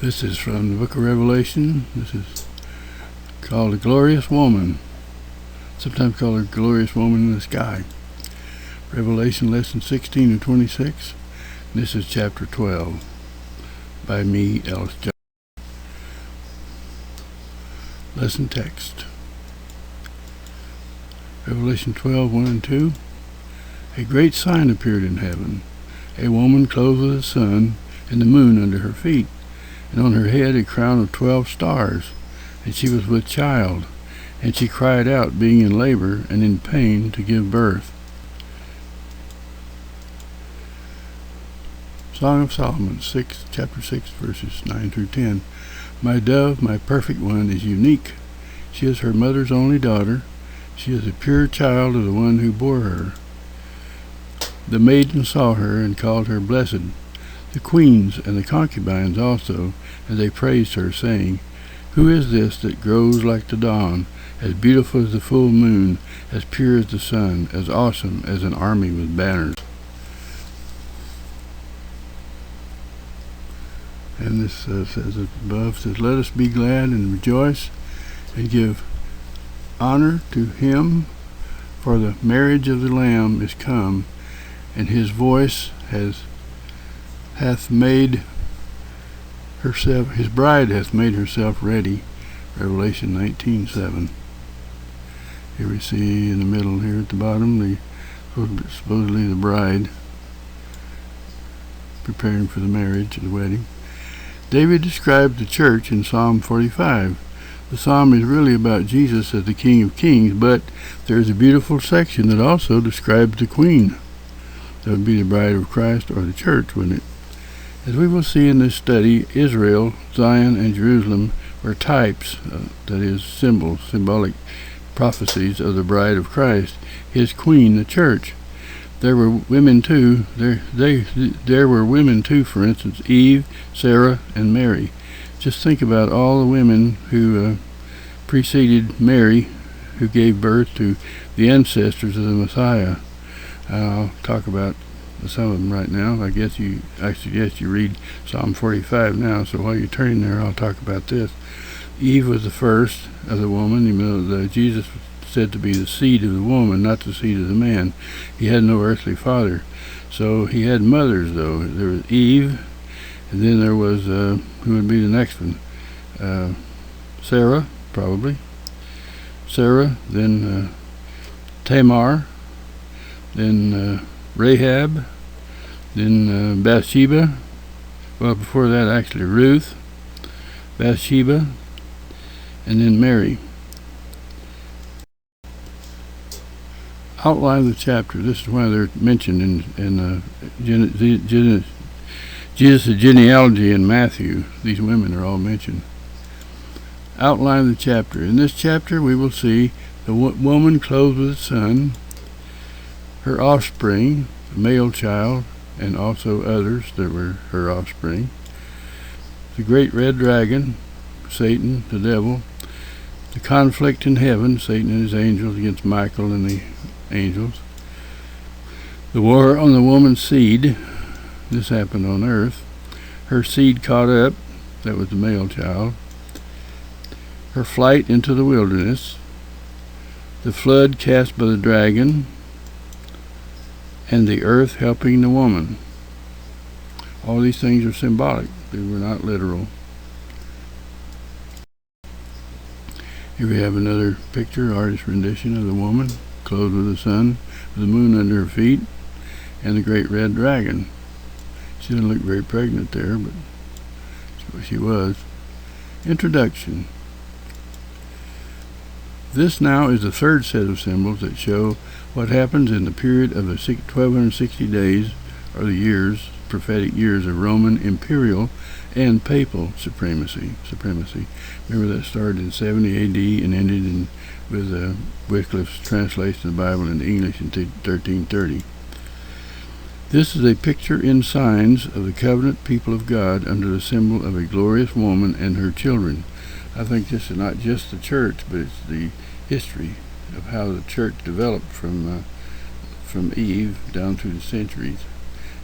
This is from the book of Revelation. This is called the glorious woman, sometimes called the glorious woman in the sky. Revelation lesson 16 to 26. This is chapter 12 by me, Ellis. Lesson text. Revelation 12, 1 and 2. A great sign appeared in heaven, a woman clothed with the sun and the moon under her feet, and on her head a crown of 12 stars. And she was with child, and she cried out, being in labor and in pain to give birth. Song of Solomon, chapter 6, verses 9 through 10. My dove, my perfect one, is unique. She is her mother's only daughter. She is a pure child of the one who bore her. The maiden saw her and called her blessed. The queens and the concubines also, and they praised her, saying, Who is this that grows like the dawn, as beautiful as the full moon, as pure as the sun, as awesome as an army with banners? And this says above, says, Let us be glad and rejoice and give honor to him, for the marriage of the Lamb is come, and his voice hath made herself, his bride hath made herself ready. Revelation 19:7. Here we see in the middle, here at the bottom, supposedly the bride preparing for the marriage, the wedding. David described the church in Psalm 45. The psalm is really about Jesus as the King of Kings, but there's a beautiful section that also describes the queen. That would be the bride of Christ, or the church, wouldn't it? As we will see in this study, Israel, Zion, and Jerusalem were types, that is, symbolic prophecies of the bride of Christ, his queen, the church. There were women too. There were women too, for instance, Eve, Sarah, and Mary. Just think about all the women who preceded Mary, who gave birth to the ancestors of the Messiah. I'll talk about some of them right now. I suggest you read Psalm 45 now, so while you're turning there, I'll talk about this. Eve was the first of the woman. Jesus was said to be the seed of the woman, not the seed of the man. He had no earthly father. So he had mothers, though. There was Eve, and then there was, who would be the next one? Sarah, probably. Sarah, then Tamar, then Rahab, then Bathsheba. Well, before that, actually, Ruth, Bathsheba, and then Mary. Outline of the chapter. This is why they're mentioned in Jesus' genealogy in Matthew. These women are all mentioned. Outline of the chapter. In this chapter, we will see the woman clothed with the sun, her offspring, the male child, and also others that were her offspring, the great red dragon, Satan, the devil, the conflict in heaven, Satan and his angels against Michael and the angels, the war on the woman's seed. This happened on earth. Her seed caught up, that was the male child, her flight into the wilderness, the flood cast by the dragon, and the earth helping the woman. All these things are symbolic. They were not literal. Here we have another picture, artist rendition of the woman clothed with the sun, with the moon under her feet, and the great red dragon. She didn't look very pregnant there, but she was. Introduction. This now is the third set of symbols that show what happens in the period of the 1260 days, or the years, prophetic years of Roman imperial and papal supremacy. Remember that started in 70 AD and ended with Wycliffe's translation of the Bible into English in 1330. This is a picture in signs of the covenant people of God under the symbol of a glorious woman and her children. I think this is not just the church, but it's the history of how the church developed from Eve down through the centuries,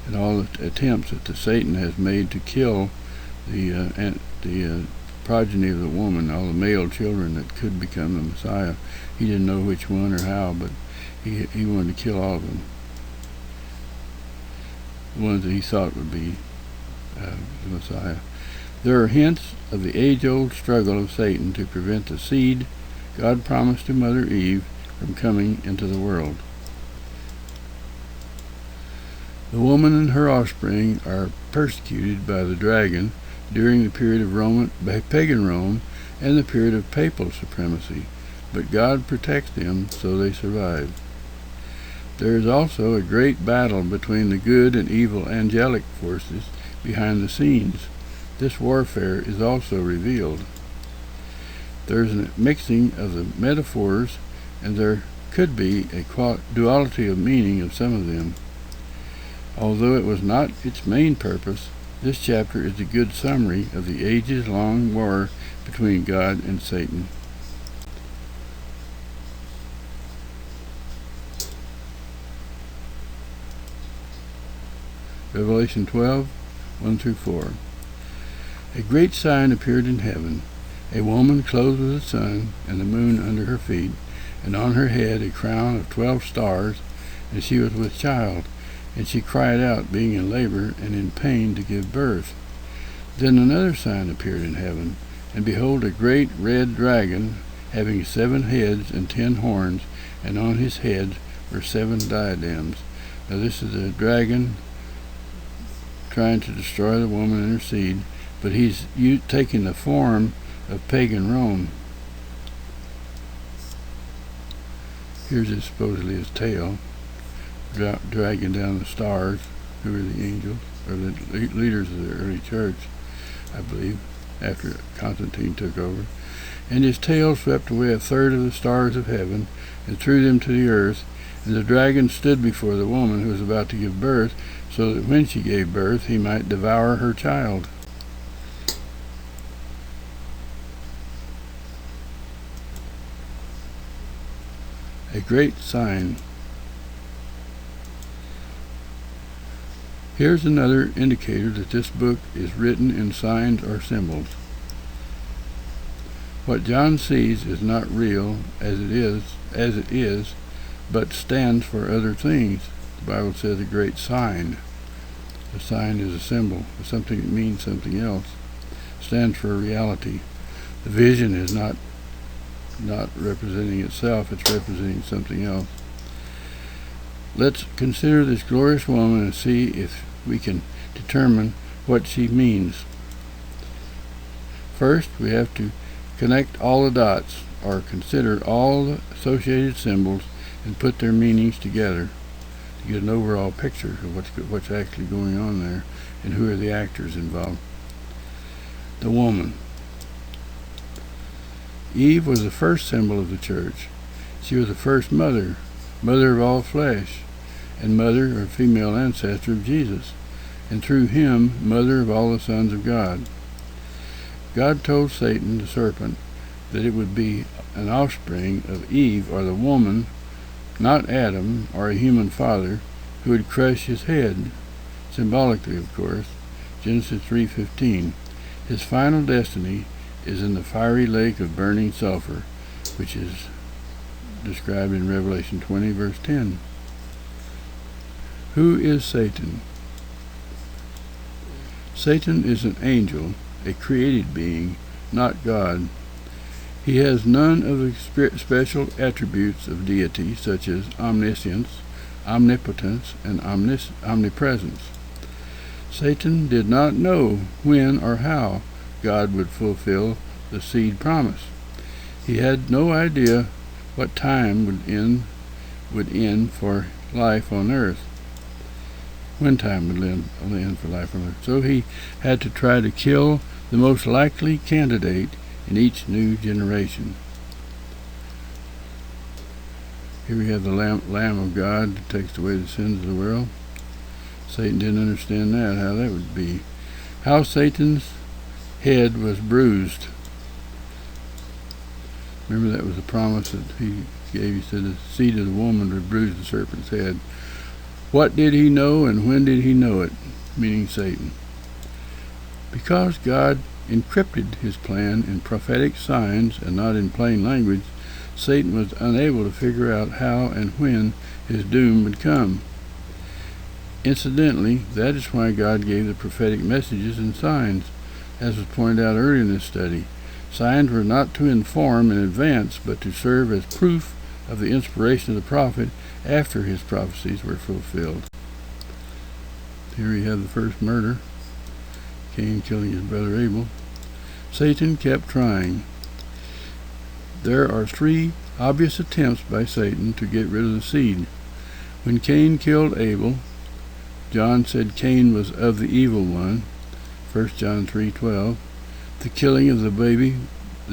and all the attempts that Satan has made to kill the progeny of the woman, all the male children that could become the Messiah. He didn't know which one or how, but he wanted to kill all of them. The ones that he thought would be the Messiah. There are hints of the age-old struggle of Satan to prevent the seed God promised to Mother Eve from coming into the world. The woman and her offspring are persecuted by the dragon during the period of pagan Rome and the period of papal supremacy, but God protects them so they survive. There is also a great battle between the good and evil angelic forces behind the scenes. This warfare is also revealed. There is a mixing of the metaphors, and there could be a duality of meaning of some of them. Although it was not its main purpose, this chapter is a good summary of the ages-long war between God and Satan. Revelation 12, 1-4. A great sign appeared in heaven, a woman clothed with the sun and the moon under her feet, and on her head a crown of 12 stars, and she was with child. And she cried out, being in labor and in pain to give birth. Then another sign appeared in heaven, and behold, a great red dragon, having 7 heads and 10 horns, and on his heads were 7 diadems. Now this is the dragon trying to destroy the woman and her seed, but he's taking the form of pagan Rome. Here's supposedly his tail, dragging down the stars, who were the angels, or the leaders of the early church, I believe, after Constantine took over. And his tail swept away 1/3 of the stars of heaven and threw them to the earth. And the dragon stood before the woman who was about to give birth, so that when she gave birth he might devour her child. A great sign. Here's another indicator that this book is written in signs or symbols. What John sees is not real as it is, but stands for other things. The Bible says a great sign. A sign is a symbol, something that means something else. Stands for a reality. The vision is not representing itself, it's representing something else. Let's consider this glorious woman and see if we can determine what she means. First, we have to connect all the dots, or consider all the associated symbols and put their meanings together to get an overall picture of what's actually going on there and who are the actors involved. The woman. Eve was the first symbol of the church. She was the first mother of all flesh, and mother or female ancestor of Jesus, and through him, mother of all the sons of God. God told Satan, the serpent, that it would be an offspring of Eve, or the woman, not Adam or a human father, who would crush his head, symbolically of course, Genesis 3:15. His final destiny is in the fiery lake of burning sulfur, which is described in Revelation 20, verse 10. Who is Satan? Satan is an angel, a created being, not God. He has none of the special attributes of deity, such as omniscience, omnipotence, and omnipresence. Satan did not know when or how God would fulfill the seed promise. He had no idea what time would end for life on earth. When time would end for life on earth. So he had to try to kill the most likely candidate in each new generation. Here we have the Lamb of God that takes away the sins of the world. Satan didn't understand that, how that would be. How Satan's head was bruised. Remember, that was the promise that he gave. He said the seed of the woman would bruise the serpent's head. What did he know, and when did he know it? Meaning Satan. Because God encrypted his plan in prophetic signs and not in plain language, Satan was unable to figure out how and when his doom would come. Incidentally, that is why God gave the prophetic messages and signs, as was pointed out earlier in this study. Signs were not to inform in advance, but to serve as proof of the inspiration of the prophet after his prophecies were fulfilled. Here we have the first murder, Cain killing his brother Abel. Satan kept trying. There are 3 obvious attempts by Satan to get rid of the seed. When Cain killed Abel, John said Cain was of the evil one, 1 John 3:12. The killing of the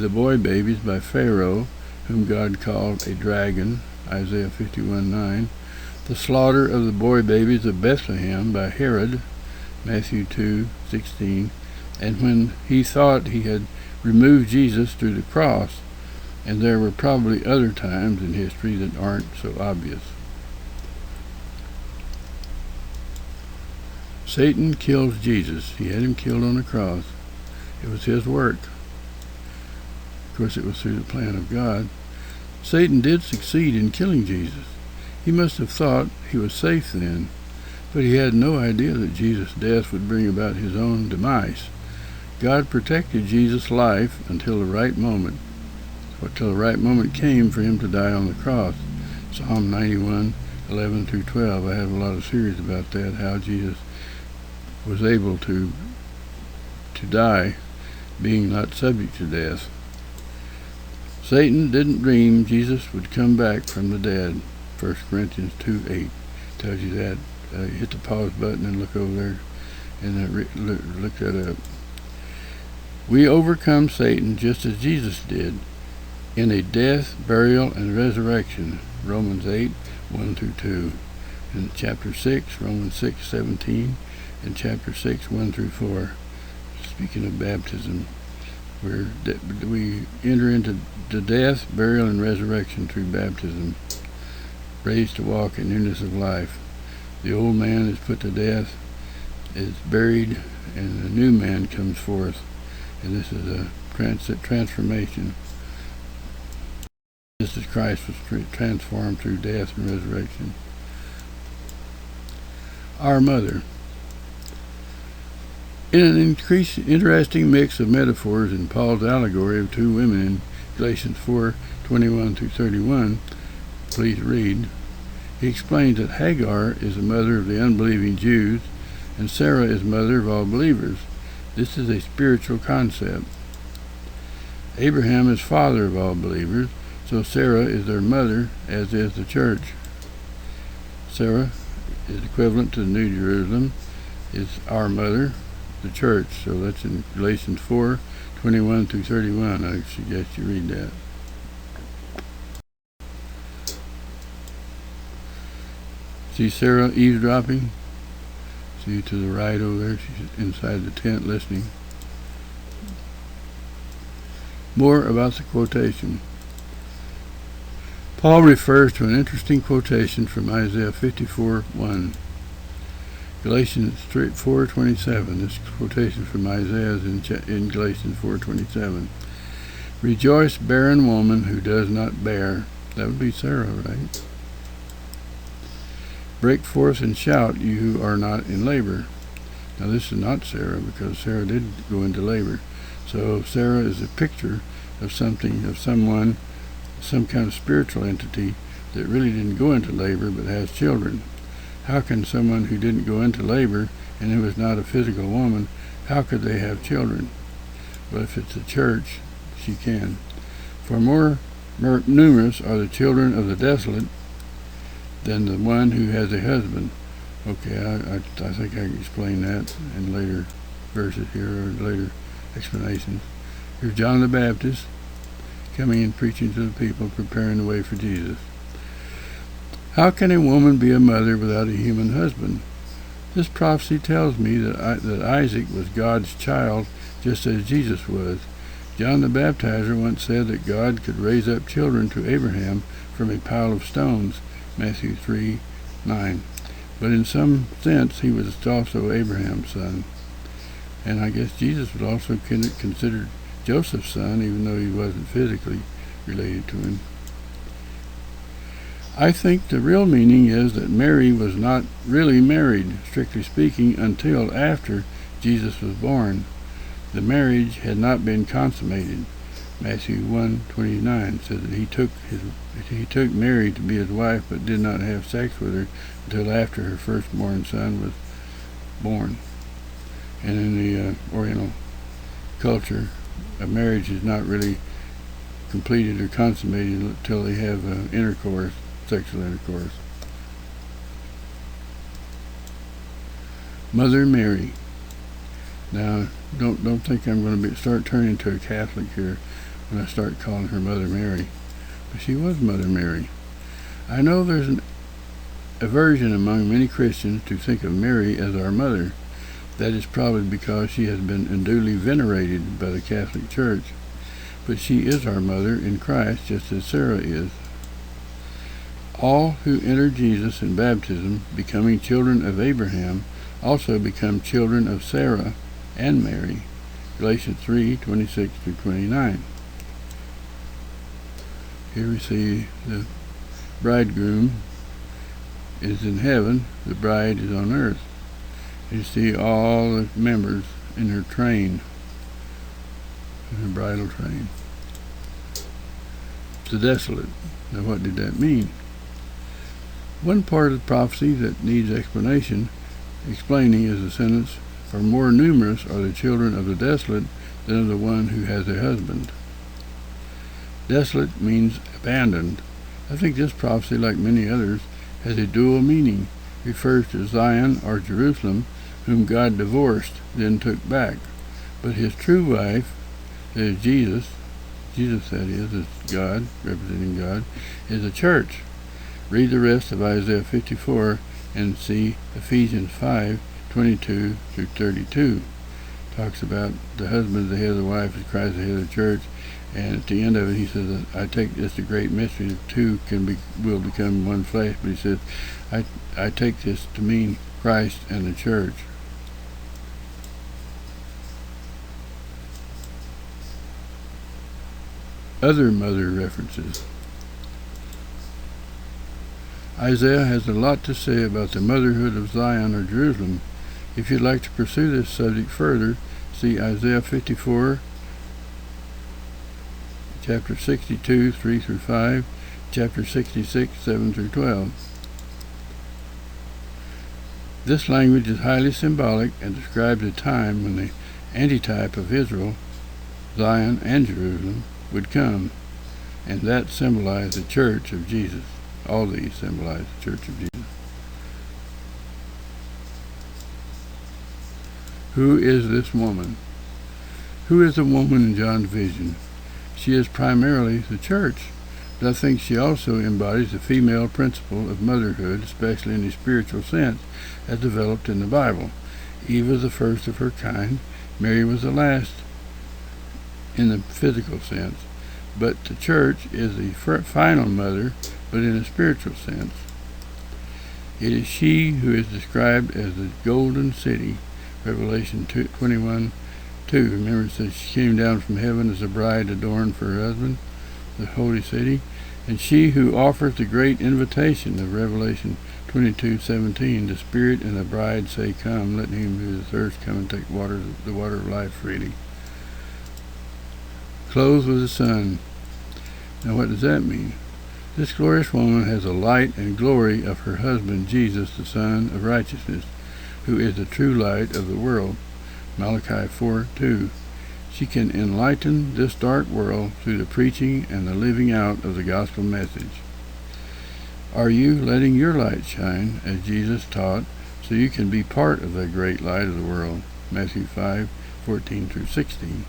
boy babies by Pharaoh, whom God called a dragon, Isaiah 51:9. The slaughter of the boy babies of Bethlehem by Herod, Matthew 2:16. And when he thought he had removed Jesus through the cross, and there were probably other times in history that aren't so obvious. Satan kills Jesus. He had him killed on the cross. It was his work. Of course, it was through the plan of God. Satan did succeed in killing Jesus. He must have thought he was safe then, but he had no idea that Jesus' death would bring about his own demise. God protected Jesus' life until the right moment came for him to die on the cross. Psalm 91:11-12. I have a lot of series about that, how Jesus was able to die, being not subject to death. Satan didn't dream Jesus would come back from the dead. 1 Corinthians 2:8 tells you that. Hit the pause button and look over there and look that up. We overcome Satan just as Jesus did, in a death, burial, and resurrection. Romans 8:1-2. In chapter 6, Romans 6:17, and chapter 6, 1-4. Speaking of baptism, we enter into the death, burial, and resurrection through baptism, raised to walk in newness of life. The old man is put to death, is buried, and a new man comes forth. And this is a transformation. Just as Christ was transformed through death and resurrection. Our mother. In an interesting mix of metaphors in Paul's allegory of 2 women in Galatians 4:21-31, please read, he explains that Hagar is the mother of the unbelieving Jews, and Sarah is mother of all believers. This is a spiritual concept. Abraham is father of all believers, so Sarah is their mother, as is the church. Sarah is equivalent to the New Jerusalem, is our mother, the church. So that's in Galatians 4:21-31. I suggest you read that. See Sarah eavesdropping? See to the right over there, she's inside the tent listening. More about the quotation. Paul refers to an interesting quotation from Isaiah 54:1. Galatians 4:27. This quotation from Isaiah is in Galatians 4:27. Rejoice, barren woman who does not bear. That would be Sarah, right? Break forth and shout, you who are not in labor. Now this is not Sarah, because Sarah did go into labor. So Sarah is a picture of someone, some kind of spiritual entity that really didn't go into labor but has children. How can someone who didn't go into labor and who is not a physical woman, how could they have children? Well, if it's a church, she can. For more numerous are the children of the desolate than the one who has a husband. Okay, I think I can explain that in later verses here, or later explanations. Here's John the Baptist coming and preaching to the people, preparing the way for Jesus. How can a woman be a mother without a human husband? This prophecy tells me that Isaac was God's child, just as Jesus was. John the Baptizer once said that God could raise up children to Abraham from a pile of stones, Matthew 3:9. But in some sense, he was also Abraham's son. And I guess Jesus was also considered Joseph's son, even though he wasn't physically related to him. I think the real meaning is that Mary was not really married, strictly speaking, until after Jesus was born. The marriage had not been consummated. Matthew 1:29 says that he took Mary to be his wife, but did not have sex with her until after her firstborn son was born. And in the Oriental culture, a marriage is not really completed or consummated until they have intercourse, sexual intercourse. Mother Mary. Now, don't think I'm going to start turning into a Catholic here when I start calling her Mother Mary. But she was Mother Mary. I know there's an aversion among many Christians to think of Mary as our mother. That is probably because she has been unduly venerated by the Catholic Church. But she is our mother in Christ, just as Sarah is. All who enter Jesus in baptism, becoming children of Abraham, also become children of Sarah and Mary. Galatians 3:26-29. Here we see the bridegroom is in heaven, the bride is on earth. You see all the members in her train, in her bridal train. The desolate. Now what did that mean? One part of the prophecy that needs explaining is the sentence, "For more numerous are the children of the desolate than of the one who has a husband." Desolate means abandoned. I think this prophecy, like many others, has a dual meaning. It refers to Zion or Jerusalem, whom God divorced, then took back. But his true wife, that is Jesus that is God, representing God, is the church. Read the rest of Isaiah 54 and see Ephesians 5:22-32. Talks about the husband, the head of the wife, as Christ, the head of the church. And at the end of it, he says, I take this a great mystery, the two will become one flesh. But he says, I take this to mean Christ and the church. Other mother references. Isaiah has a lot to say about the motherhood of Zion or Jerusalem. If you'd like to pursue this subject further, see Isaiah 54, chapter 62, 3-5, chapter 66, 7-12. This language is highly symbolic and describes a time when the antitype of Israel, Zion and Jerusalem, would come, and that symbolized the church of Jesus. All these symbolize the church of Jesus. Who is this woman? Who is the woman in John's vision? She is primarily the church, but I think she also embodies the female principle of motherhood, especially in the spiritual sense, as developed in the Bible. Eve was the first of her kind. Mary was the last in the physical sense. But the church is the final mother, but in a spiritual sense. It is she who is described as the golden city, Revelation 21:2. Remember, it says she came down from heaven as a bride adorned for her husband, the holy city. And she who offers the great invitation of Revelation 22:17, the Spirit and the bride say, "Come, let him who is thirst come and take the water of life freely." Clothed with the sun. Now what does that mean? This glorious woman has the light and glory of her husband Jesus, the Son of Righteousness, who is the true light of the world. Malachi 4:2. She can enlighten this dark world through the preaching and the living out of the gospel message. Are you letting your light shine, as Jesus taught, so you can be part of that great light of the world? Matthew 5:14-16.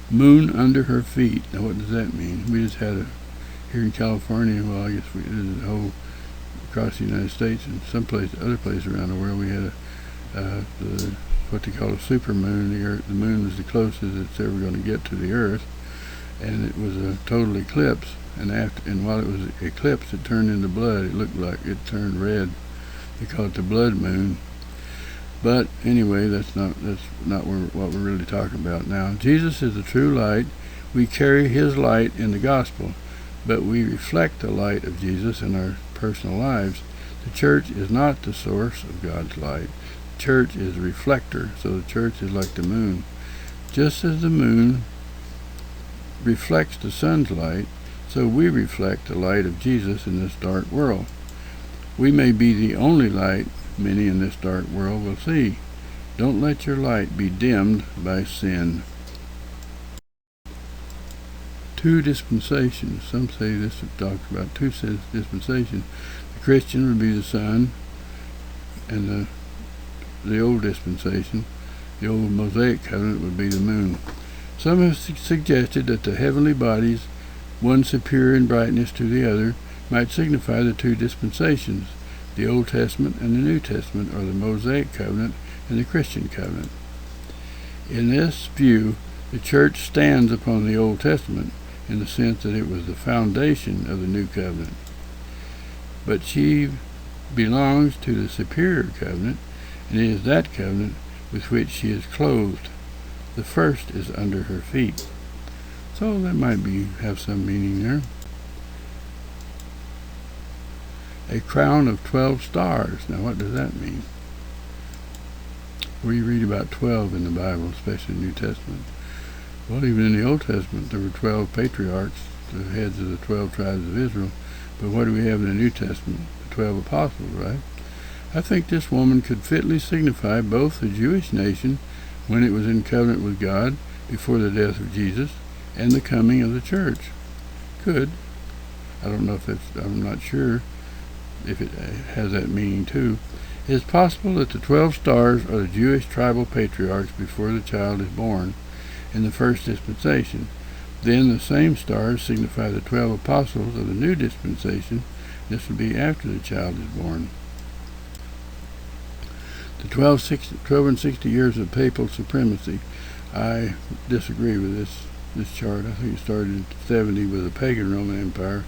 Moon under her feet. Now what does that mean? We just had here in California, well, I guess we did a whole across the United States and other places around the world, we had what they call a supermoon. The moon was the closest it's ever going to get to the earth, and it was a total eclipse. And while it was eclipsed, it turned into blood. It looked like it turned red. They call it the blood moon. But anyway, that's not what we're really talking about now. Jesus is the true light. We carry his light in the gospel, but we reflect the light of Jesus in our personal lives. The church is not the source of God's light. The church is a reflector, so the church is like the moon. Just as the moon reflects the sun's light, so we reflect the light of Jesus in this dark world. We may be the only light many in this dark world will see. Don't let your light be dimmed by sin. Two dispensations. Some say this talks about two dispensations. The Christian would be the sun, and the old dispensation, the old Mosaic covenant, would be the moon. Some have suggested that the heavenly bodies, one superior in brightness to the other, might signify the two dispensations, the Old Testament and the New Testament, or the Mosaic covenant and the Christian covenant. In this view, the church stands upon the Old Testament in the sense that it was the foundation of the New Covenant. But she belongs to the superior covenant, and it is that covenant with which she is clothed. The first is under her feet. So that might have some meaning there. A crown of 12 stars. Now what does that mean? We read about 12 in the Bible, especially in the New Testament. Well, even in the Old Testament, there were 12 patriarchs, the heads of the 12 tribes of Israel. But what do we have in the New Testament? The 12 apostles, right? I think this woman could fitly signify both the Jewish nation, when it was in covenant with God before the death of Jesus, and the coming of the church. Could. I'm not sure if it has that meaning too. It is possible that the 12 stars are the Jewish tribal patriarchs before the child is born in the first dispensation. Then the same stars signify the 12 apostles of the new dispensation. This will be after the child is born. The 12 and 60 years of papal supremacy. I disagree with this chart. I think it started in 70 with the pagan Roman Empire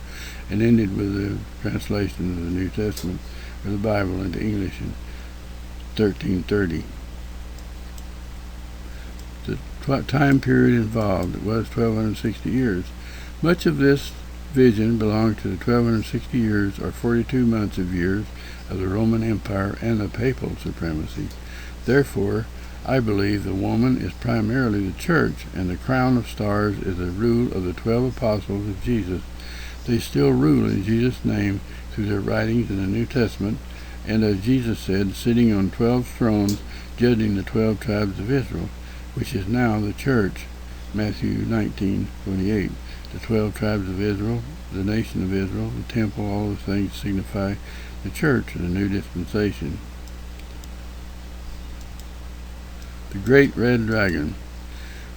and ended with the translation of the New Testament or the Bible into English in 1330. The time period involved, it was 1260 years. Much of this vision belonged to the 1260 years or 42 months of years of the Roman Empire and the papal supremacy. Therefore, I believe the woman is primarily the church, and the crown of stars is the rule of the 12 apostles of Jesus. They still rule in Jesus' name through their writings in the New Testament, and as Jesus said, sitting on 12 thrones, judging the 12 tribes of Israel, which is now the church. Matthew 19:28. The 12 tribes of Israel, the nation of Israel, the temple, all those things signify the church of the new dispensation. The great red dragon.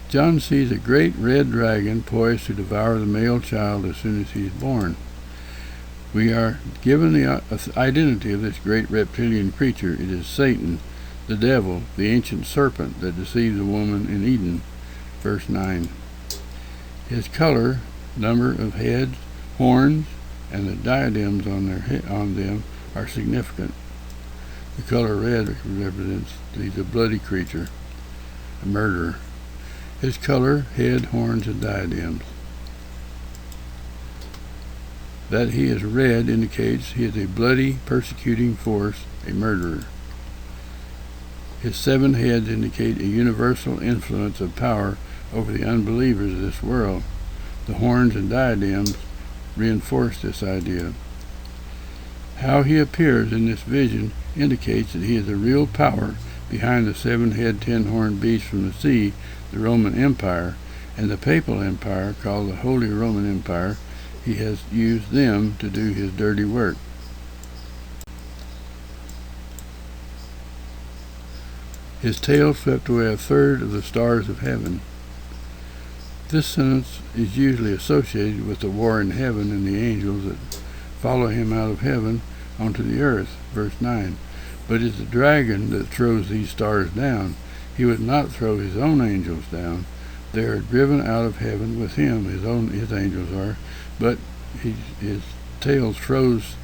John sees a great red dragon poised to devour the male child as soon as he is born. We are given the identity of this great reptilian creature. It is Satan, the devil, the ancient serpent that deceived the woman in Eden. Verse 9. His color, number of heads, horns, and the diadems on them are significant. The color red represents he's a bloody creature, a murderer. His color, head, horns, and diadems. That he is red indicates he is a bloody, persecuting force, a murderer. His 7 heads indicate a universal influence of power over the unbelievers of this world. The horns and diadems reinforce this idea. How he appears in this vision indicates that he is the real power behind the 7-head, 10-horned beast from the sea, the Roman Empire, and the Papal Empire, called the Holy Roman Empire. He has used them to do his dirty work. His tail swept away 1/3 of the stars of heaven. This sentence is usually associated with the war in heaven and the angels that follow him out of heaven onto the earth. Verse 9. But it's the dragon that throws these stars down. He would not throw his own angels down. They are driven out of heaven with him. His angels are. But his tail throws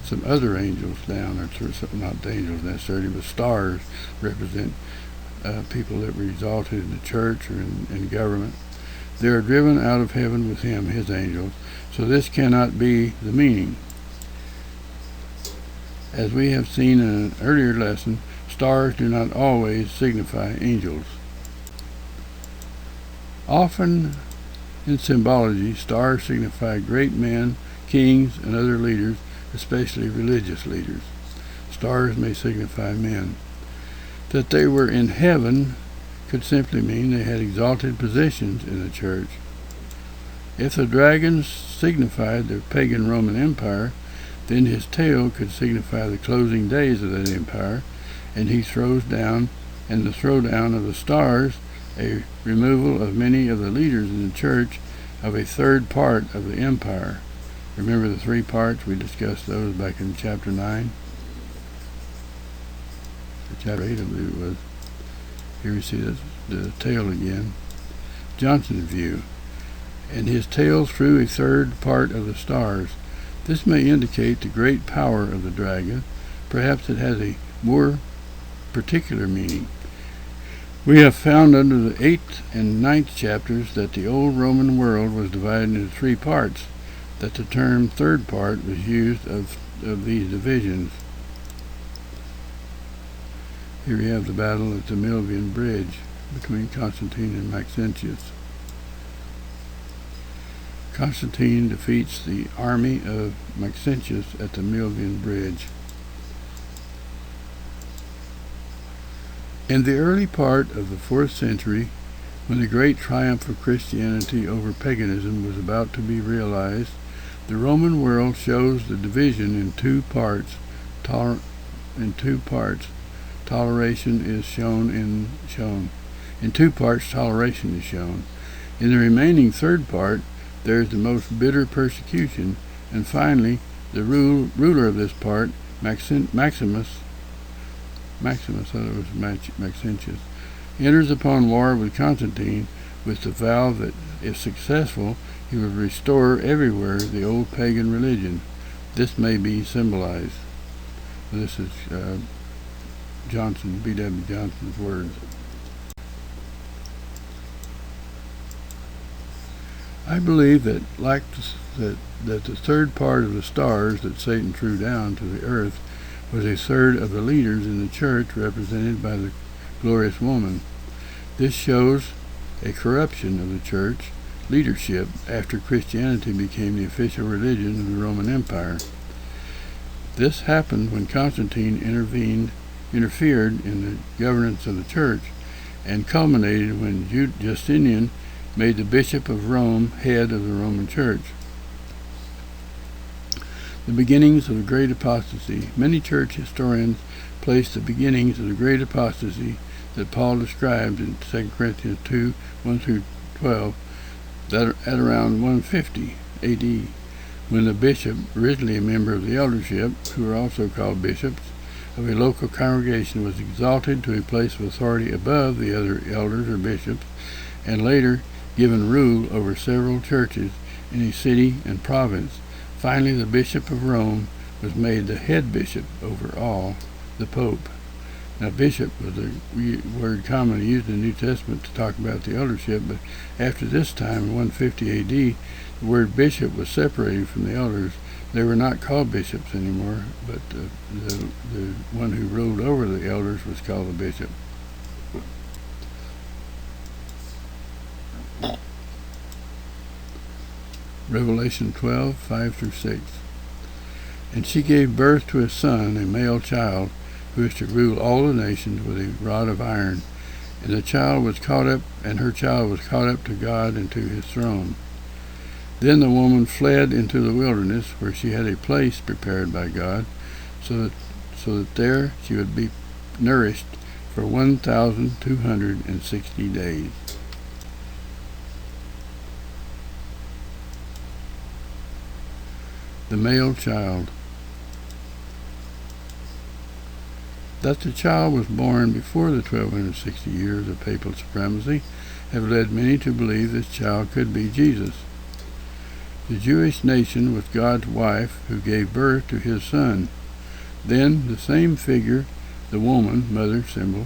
some other angels down, or not angels necessarily, but stars represent people that were exalted in the church or in government. They are driven out of heaven with him, his angels. So this cannot be the meaning. As we have seen in an earlier lesson, stars do not always signify angels. Often in symbology, stars signify great men, kings, and other leaders, especially religious leaders. Stars may signify men. That they were in heaven could simply mean they had exalted positions in the church. If the dragons signified the pagan Roman Empire, then his tail could signify the closing days of that empire, and the throwdown of the stars, a removal of many of the leaders in the church of a third part of the empire. Remember the 3 parts? We discussed those back in chapter 9. Or chapter 8, I believe it was. Here we see the tail again. Johnson's view. And his tail through a third part of the stars. This may indicate the great power of the dragon. Perhaps it has a more particular meaning. We have found under the 8th and 9th chapters that the old Roman world was divided into 3 parts, that the term third part was used of these divisions. Here we have the battle at the Milvian Bridge between Constantine and Maxentius. Constantine defeats the army of Maxentius at the Milvian Bridge. In the early part of the 4th century, when the great triumph of Christianity over paganism was about to be realized, the Roman world shows the division in 2 parts. Toleration is shown. In 2 parts, toleration is shown. In the remaining third part, there is the most bitter persecution, and finally, the ruler of this part, Maximus, I thought it was Maxentius, enters upon war with Constantine with the vow that, if successful, he would restore everywhere the old pagan religion. This may be symbolized. This is B.W. Johnson's words. I believe that, that the third part of the stars that Satan threw down to the earth was a third of the leaders in the church represented by the glorious woman. This shows a corruption of the church leadership after Christianity became the official religion of the Roman Empire. This happened when Constantine interfered in the governance of the church, and culminated when Justinian made the Bishop of Rome head of the Roman Church. The beginnings of the Great Apostasy. Many church historians place the beginnings of the Great Apostasy that Paul described in 2 Corinthians 2, 1-12, that at around 150 A.D., when the bishop, originally a member of the eldership, who were also called bishops, of a local congregation, was exalted to a place of authority above the other elders or bishops, and later given rule over several churches in a city and province. Finally, the Bishop of Rome was made the head bishop over all, the Pope. Now, bishop was a word commonly used in the New Testament to talk about the eldership, but after this time, in 150 A.D., the word bishop was separated from the elders. They were not called bishops anymore, but the one who ruled over the elders was called a bishop. Revelation 12, 5-6. And she gave birth to a son, a male child, who is to rule all the nations with a rod of iron. And her child was caught up to God and to his throne. Then the woman fled into the wilderness, where she had a place prepared by God, so that there she would be nourished for 1,260 days. The male child. That the child was born before the 1,260 years of papal supremacy have led many to believe this child could be Jesus. The Jewish nation was God's wife who gave birth to his son. Then the same figure, the woman, mother, symbol,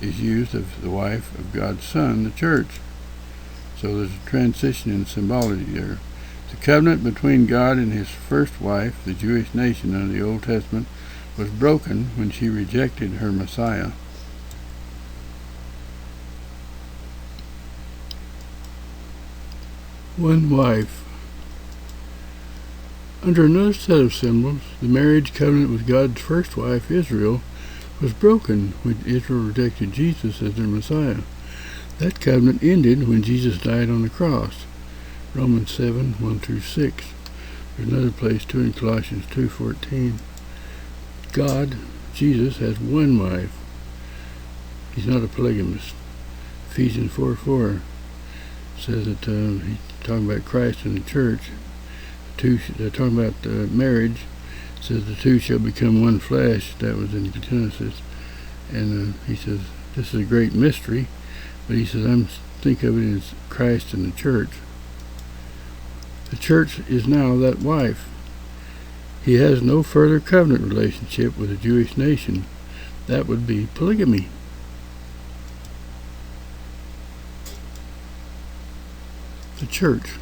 is used of the wife of God's son, the church. So there's a transition in symbology there. The covenant between God and his first wife, the Jewish nation under the Old Testament, was broken when she rejected her Messiah. One wife. Under another set of symbols, the marriage covenant with God's first wife, Israel, was broken when Israel rejected Jesus as their Messiah. That covenant ended when Jesus died on the cross. Romans 7, 1-6. There's another place too in Colossians 2:14. God, Jesus, has one wife. He's not a polygamist. Ephesians 4:4 says that he's talking about Christ and the church. Talking about marriage. It says the two shall become one flesh. That was in Genesis. And he says this is a great mystery. But he says think of it as Christ and the church. The church is now that wife. He has no further covenant relationship with the Jewish nation. That would be polygamy. The church.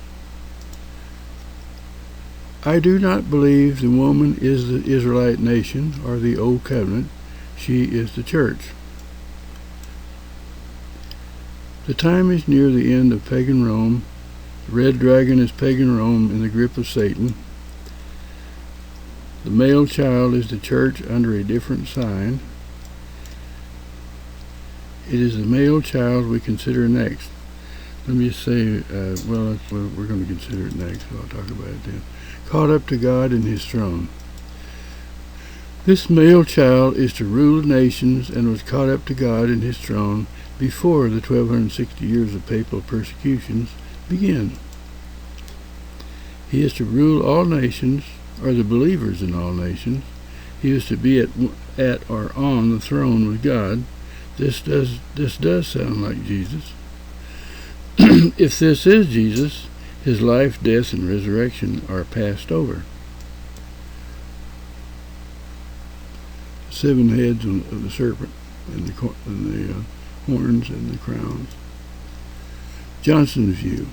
I do not believe the woman is the Israelite nation or the Old Covenant. She is the church. The time is near the end of pagan Rome. The red dragon is pagan Rome in the grip of Satan. The male child is the church under a different sign. It is the male child we consider next. Let me just say, well, we're going to consider it next, so I'll talk about it then. Caught up to God and his throne. This male child is to rule the nations and was caught up to God and his throne before the 1260 years of papal persecutions begin. He is to rule all nations, or the believers in all nations. He is to be at or on the throne with God. This does sound like Jesus. If this is Jesus, his life, death, and resurrection are passed over. 7 heads of the serpent, and the horns and the crowns. Johnson's view.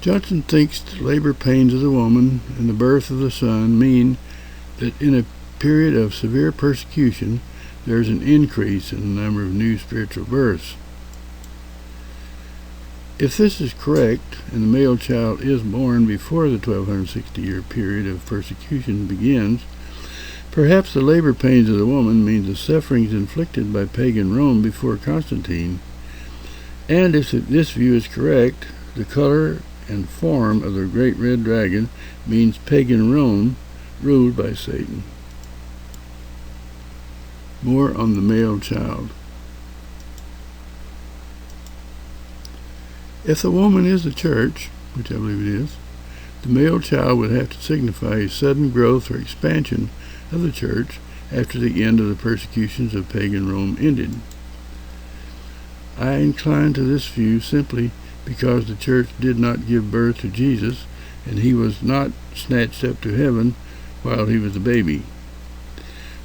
Johnson thinks the labor pains of the woman and the birth of the son mean that in a period of severe persecution there is an increase in the number of new spiritual births. If this is correct, and the male child is born before the 1260-year period of persecution begins, perhaps the labor pains of the woman means the sufferings inflicted by pagan Rome before Constantine. And if this view is correct, the color and form of the great red dragon means pagan Rome ruled by Satan. More on the male child. If the woman is the church, which I believe it is, the male child would have to signify a sudden growth or expansion of the church after the end of the persecutions of pagan Rome ended. I incline to this view simply because the church did not give birth to Jesus, and he was not snatched up to heaven while he was a baby.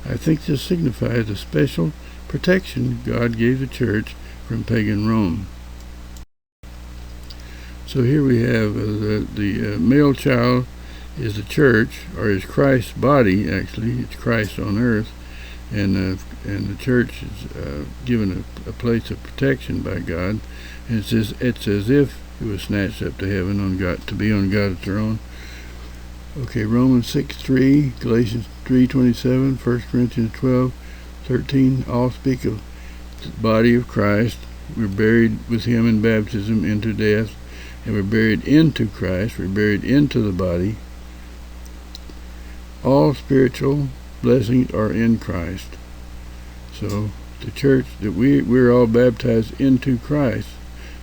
I think this signifies the special protection God gave the church from pagan Rome. So here we have the male child is the church, or is Christ's body. Actually, it's Christ on earth, and the church is given a place of protection by God. And it's as if it was snatched up to heaven on God, to be on God's throne. Okay, Romans 6:3, Galatians 3:27, 1 Corinthians 12:13, all speak of the body of Christ. We're buried with him in baptism into death, and we're buried into Christ. We're buried into the body. All spiritual blessings are in Christ. So the church, that we're all baptized into Christ.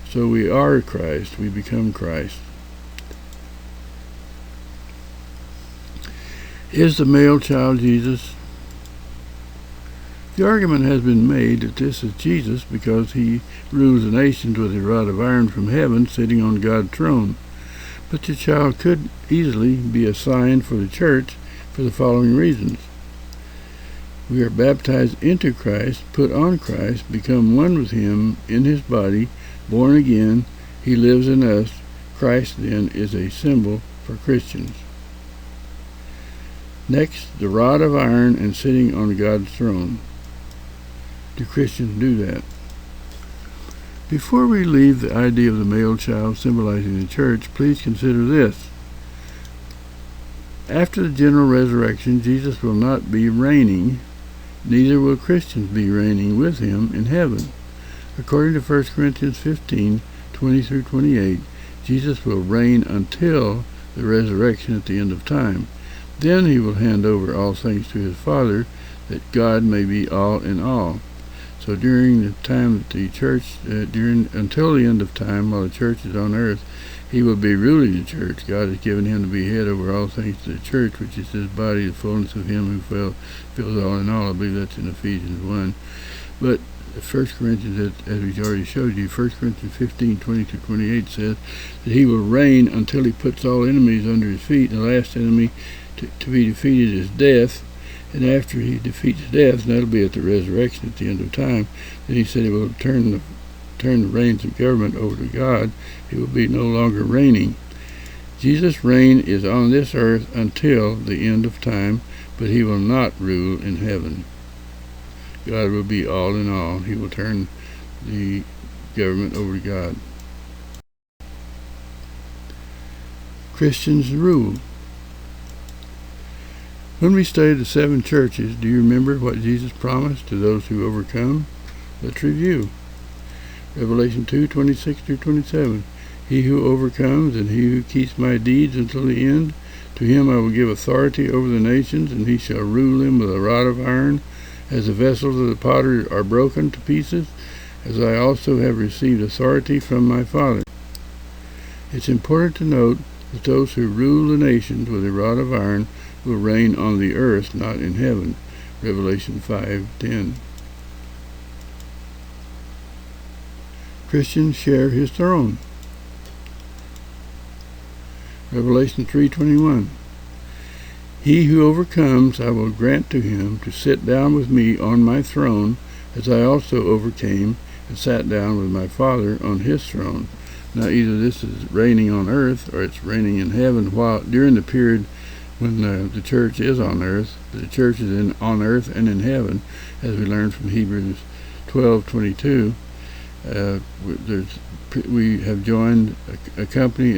So we are Christ. We become Christ. Is the male child Jesus? The argument has been made that this is Jesus because he rules the nations with a rod of iron from heaven, sitting on God's throne. But the child could easily be a sign for the church for the following reasons. We are baptized into Christ, put on Christ, become one with him in his body, born again. He lives in us. Christ, then, is a symbol for Christians. Next, the rod of iron and sitting on God's throne. Do Christians do that? Before we leave the idea of the male child symbolizing the church, please consider this. After the general resurrection, Jesus will not be reigning, neither will Christians be reigning with him in heaven. According to 1 Corinthians 15:20 through 28, Jesus will reign until the resurrection at the end of time. Then he will hand over all things to his Father, that God may be all in all. So during the time that the church, until the end of time, while the church is on earth, he will be ruling the church. God has given him to be head over all things to the church, which is his body, the fullness of him who fills all in all. I believe that's in Ephesians 1. But 1 Corinthians, as we already showed you, 1 Corinthians 15:20 to 28 says that he will reign until he puts all enemies under his feet. The last enemy to be defeated is death. And after he defeats death, and that'll be at the resurrection at the end of time, then he said he will turn the reins of government over to God. He will be no longer reigning. Jesus' reign is on this earth until the end of time, but he will not rule in heaven. God will be all in all. He will turn the government over to God. Christians rule. When we studied the 7 churches, do you remember what Jesus promised to those who overcome? Let's review. Revelation 2:26 through 27. He who overcomes and he who keeps my deeds until the end, to him I will give authority over the nations, and he shall rule them with a rod of iron. As the vessels of the potter are broken to pieces, as I also have received authority from my Father. It's important to note that those who rule the nations with a rod of iron will reign on the earth, not in heaven. Revelation 5:10. Christians share his throne. Revelation 3:21. He who overcomes, I will grant to him to sit down with me on my throne, as I also overcame and sat down with my Father on his throne. Now either this is reigning on earth or it's reigning in heaven, while during the period when the church is on earth. The church is on earth and in heaven, as we learned from Hebrews 12:22. We have joined a company of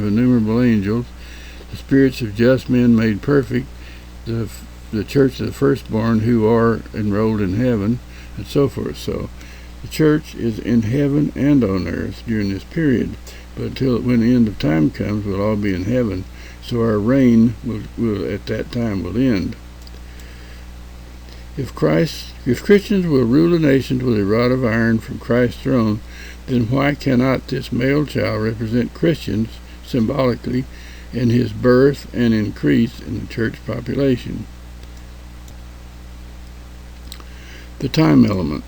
innumerable angels, the spirits of just men made perfect, the church of the firstborn who are enrolled in heaven, and so forth. So the church is in heaven and on earth during this period, but until when the end of time comes, we'll all be in heaven. So our reign will at that time will end. If Christians will rule the nations with a rod of iron from Christ's throne, then why cannot this male child represent Christians symbolically in his birth and increase in the church population? The time element.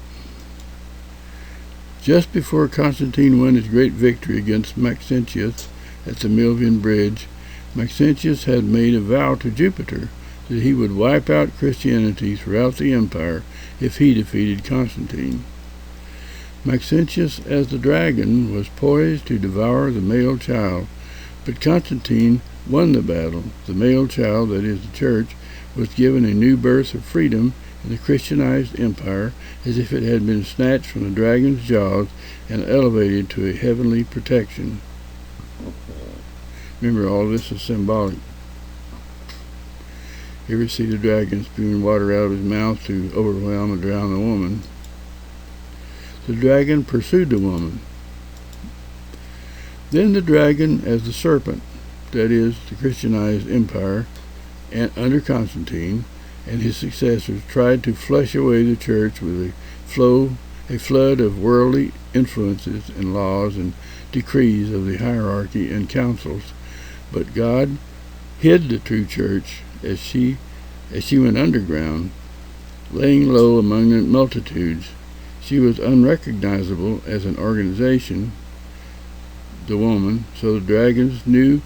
Just before Constantine won his great victory against Maxentius at the Milvian Bridge, Maxentius had made a vow to Jupiter that he would wipe out Christianity throughout the empire if he defeated Constantine. Maxentius, as the dragon, was poised to devour the male child, but Constantine won the battle. The male child, that is the church, was given a new birth of freedom in the Christianized empire, as if it had been snatched from the dragon's jaws and elevated to a heavenly protection. Remember, all this is symbolic. You ever see the dragon spewing water out of his mouth to overwhelm and drown the woman? The dragon pursued the woman. Then the dragon, as the serpent, that is, the Christianized empire, and under Constantine and his successors, tried to flush away the church with a flood of worldly influences and laws and decrees of the hierarchy and councils. But God hid the true church as she went underground, laying low among the multitudes. She was unrecognizable as an organization, the woman, so the dragon's new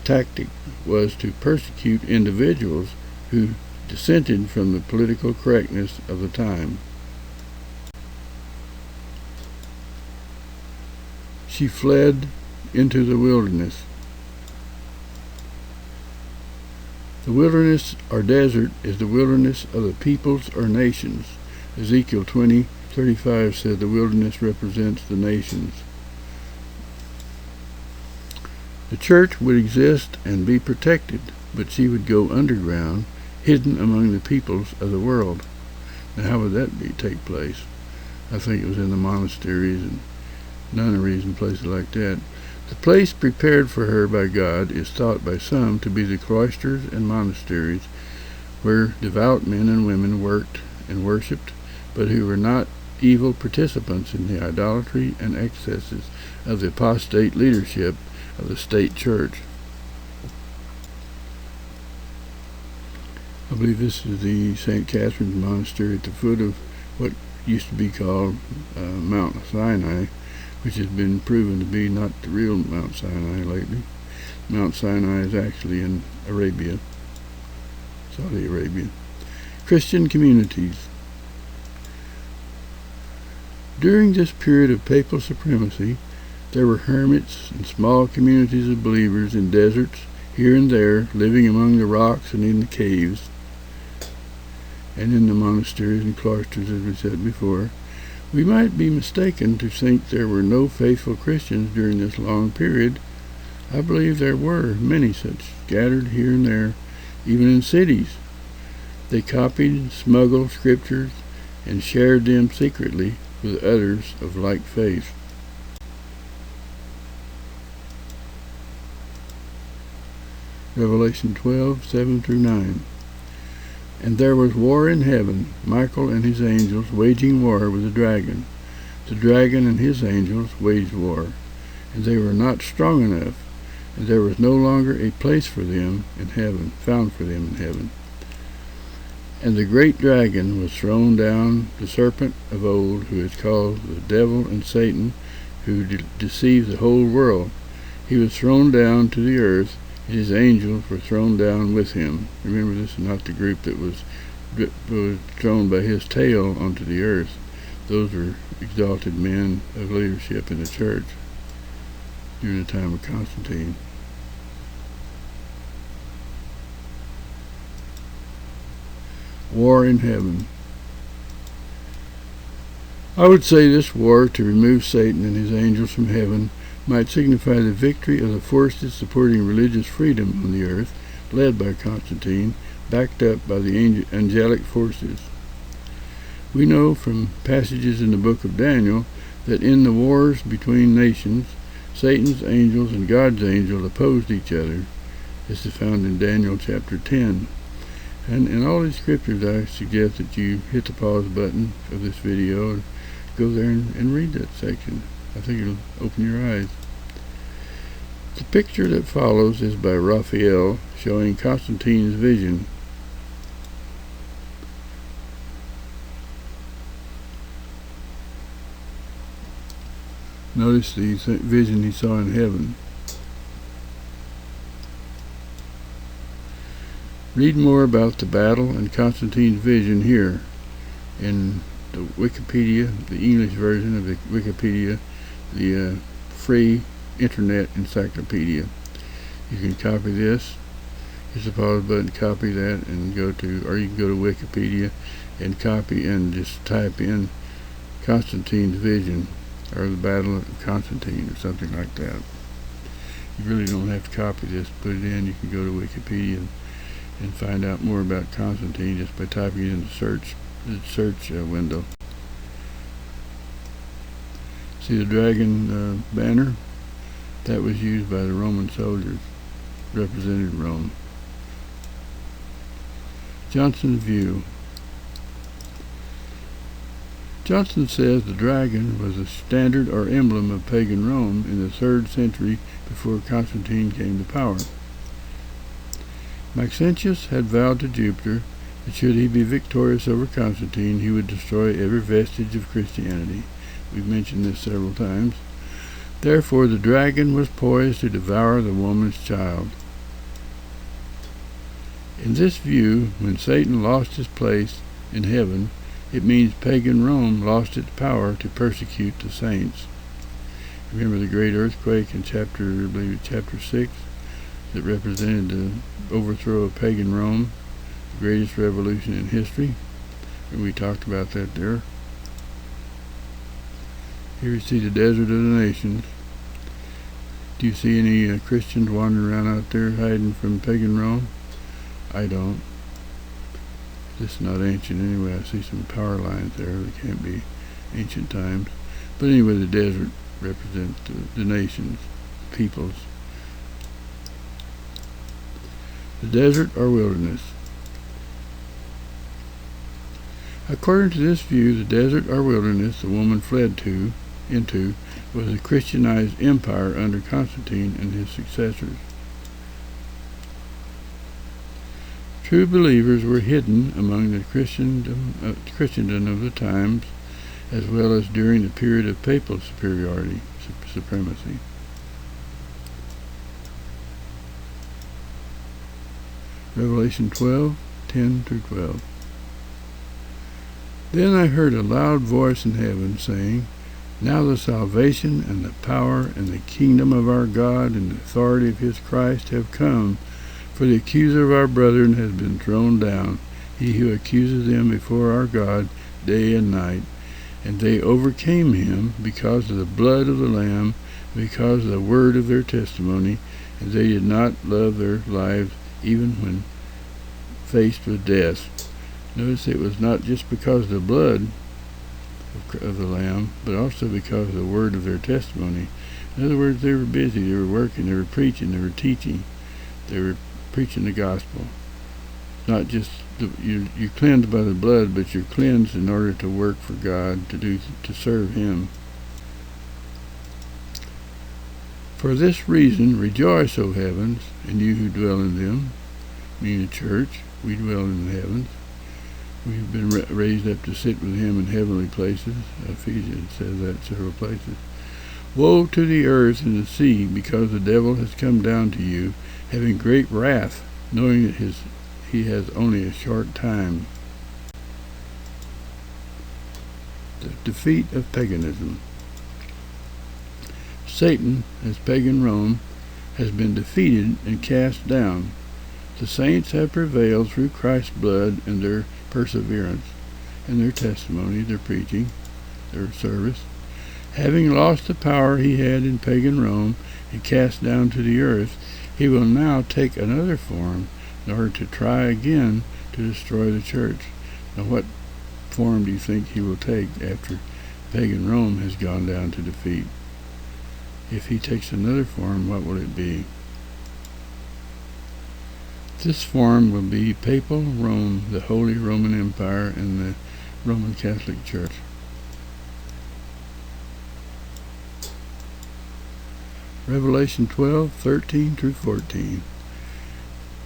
tactic was to persecute individuals who dissented from the political correctness of the time. She fled into the wilderness. The wilderness or desert is the wilderness of the peoples or nations. Ezekiel 20:35 said the wilderness represents the nations. The church would exist and be protected, but she would go underground, hidden among the peoples of the world. Now how would that take place? I think it was in the monasteries and nunneries and places like that. The place prepared for her by God is thought by some to be the cloisters and monasteries where devout men and women worked and worshipped, but who were not evil participants in the idolatry and excesses of the apostate leadership of the state church. I believe this is the St. Catherine's Monastery at the foot of what used to be called Mount Sinai, which has been proven to be not the real Mount Sinai lately. Mount Sinai is actually in Arabia, Saudi Arabia. Christian communities. During this period of papal supremacy, there were hermits and small communities of believers in deserts, here and there, living among the rocks and in the caves, and in the monasteries and cloisters, as we said before. We might be mistaken to think there were no faithful Christians during this long period. I believe there were many such, scattered here and there, even in cities. They copied, smuggled scriptures, and shared them secretly with others of like faith. Revelation 12:7-9. And there was war in heaven, Michael and his angels waging war with the dragon. The dragon and his angels waged war, and they were not strong enough, and there was no longer a place for them in heaven, found for them in heaven. And the great dragon was thrown down, the serpent of old, who is called the devil and Satan, who deceives the whole world. He was thrown down to the earth, and his angels were thrown down with him. Remember, this is not the group that was thrown by his tail onto the earth. Those were exalted men of leadership in the church during the time of Constantine. War in heaven. I would say this war to remove Satan and his angels from heaven might signify the victory of the forces supporting religious freedom on the earth, led by Constantine, backed up by the angelic forces. We know from passages in the book of Daniel that in the wars between nations, Satan's angels and God's angels opposed each other. This is found in Daniel chapter 10. And in all these scriptures, I suggest that you hit the pause button of this video and go there and read that section. I think it'll open your eyes. The picture that follows is by Raphael, showing Constantine's vision. Notice the vision he saw in heaven. Read more about the battle and Constantine's vision here in the Wikipedia, the English version of the Wikipedia, the free internet encyclopedia. You can copy this, hit the pause button, copy that, and or you can go to Wikipedia and copy and just type in Constantine's vision, or the Battle of Constantine, or something like that. You really don't have to copy this, put it in. You can go to Wikipedia and find out more about Constantine just by typing it in the search window. See the dragon banner? That was used by the Roman soldiers, represented Rome. Johnson's view. Johnson says the dragon was a standard or emblem of pagan Rome in the 3rd century before Constantine came to power. Maxentius had vowed to Jupiter that should he be victorious over Constantine, he would destroy every vestige of Christianity. We've mentioned this several times. Therefore the dragon was poised to devour the woman's child. In this view, when Satan lost his place in heaven, it means pagan Rome lost its power to persecute the saints. Remember the great earthquake in chapter 6 that represented the overthrow of pagan Rome, the greatest revolution in history? And we talked about that there. Here you see the desert of the nations. Do you see any Christians wandering around out there hiding from pagan Rome? I don't. This is not ancient anyway. I see some power lines there. They can't be ancient times. But anyway, the desert represents the nations, peoples. The desert or wilderness. According to this view, the desert or wilderness the woman fled into was a Christianized empire under Constantine and his successors. True believers were hidden among the Christendom of the times, as well as during the period of papal supremacy. Revelation 12:10-12. Then I heard a loud voice in heaven saying, Now the salvation and the power and the kingdom of our God and the authority of his Christ have come, for the accuser of our brethren has been thrown down, he who accuses them before our God day and night. And they overcame him because of the blood of the Lamb, because of the word of their testimony, and they did not love their lives even when faced with death. Notice it was not just because of the blood of the Lamb, but also because of the word of their testimony. In other words, they were busy, they were working, they were preaching, they were teaching, they were preaching the gospel. Not just you're cleansed by the blood, but you're cleansed in order to work for God, to serve him. For this reason rejoice, O heavens, and you who dwell in them, meaning the church. We dwell in the heavens. We've been raised up to sit with him in heavenly places. Ephesians says that several places. Woe to the earth and the sea, because the devil has come down to you, having great wrath, knowing that he has only a short time. The defeat of paganism. Satan, as pagan Rome, has been defeated and cast down. The saints have prevailed through Christ's blood and their perseverance, and their testimony, their preaching, their service. Having lost the power he had in pagan Rome and cast down to the earth, he will now take another form in order to try again to destroy the church. Now what form do you think he will take after pagan Rome has gone down to defeat? If he takes another form, what will it be? This form will be Papal Rome, the Holy Roman Empire, and the Roman Catholic Church. Revelation 12:13-14.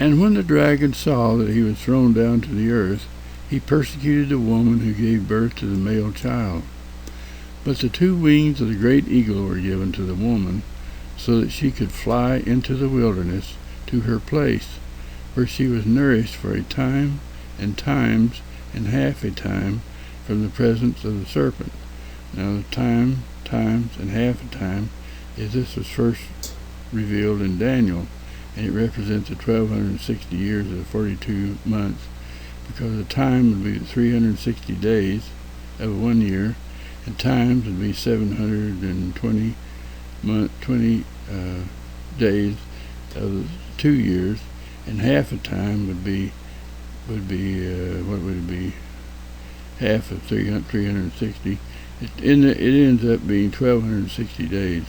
And when the dragon saw that he was thrown down to the earth, he persecuted the woman who gave birth to the male child. But the 2 wings of the great eagle were given to the woman, so that she could fly into the wilderness to her place, where she was nourished for a time and times and half a time from the presence of the serpent. Now the time, times, and half a time is this was first revealed in Daniel, and it represents the 1260 years of the 42 months, because the time would be 360 days of 1 year, and times would be 720 days of 2 years, and half a time would be what would it be? Half of 360. It ends up being 1260 days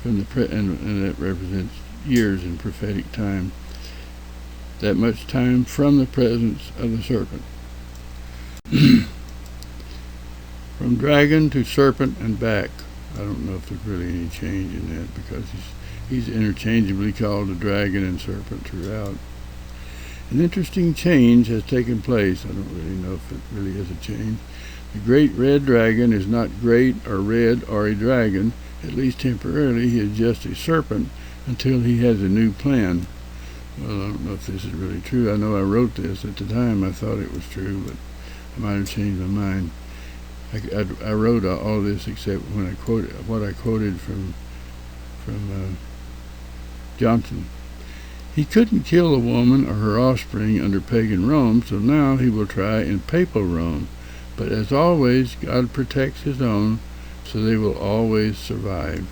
from the and that represents years in prophetic time. That much time from the presence of the serpent. From dragon to serpent and back. I don't know if there's really any change in that, because he's interchangeably called a dragon and serpent throughout. An interesting change has taken place. I don't really know if it really is a change. The great red dragon is not great or red or a dragon, At least temporarily, he is just a serpent until he has a new plan. Well, I don't know if this is really true. I know I wrote this at the time. I thought it was true, but I might have changed my mind. I wrote all this except when I quoted what I quoted from Johnson. He couldn't kill a woman or her offspring under pagan Rome, so now he will try in papal Rome. But as always, God protects his own, so they will always survive.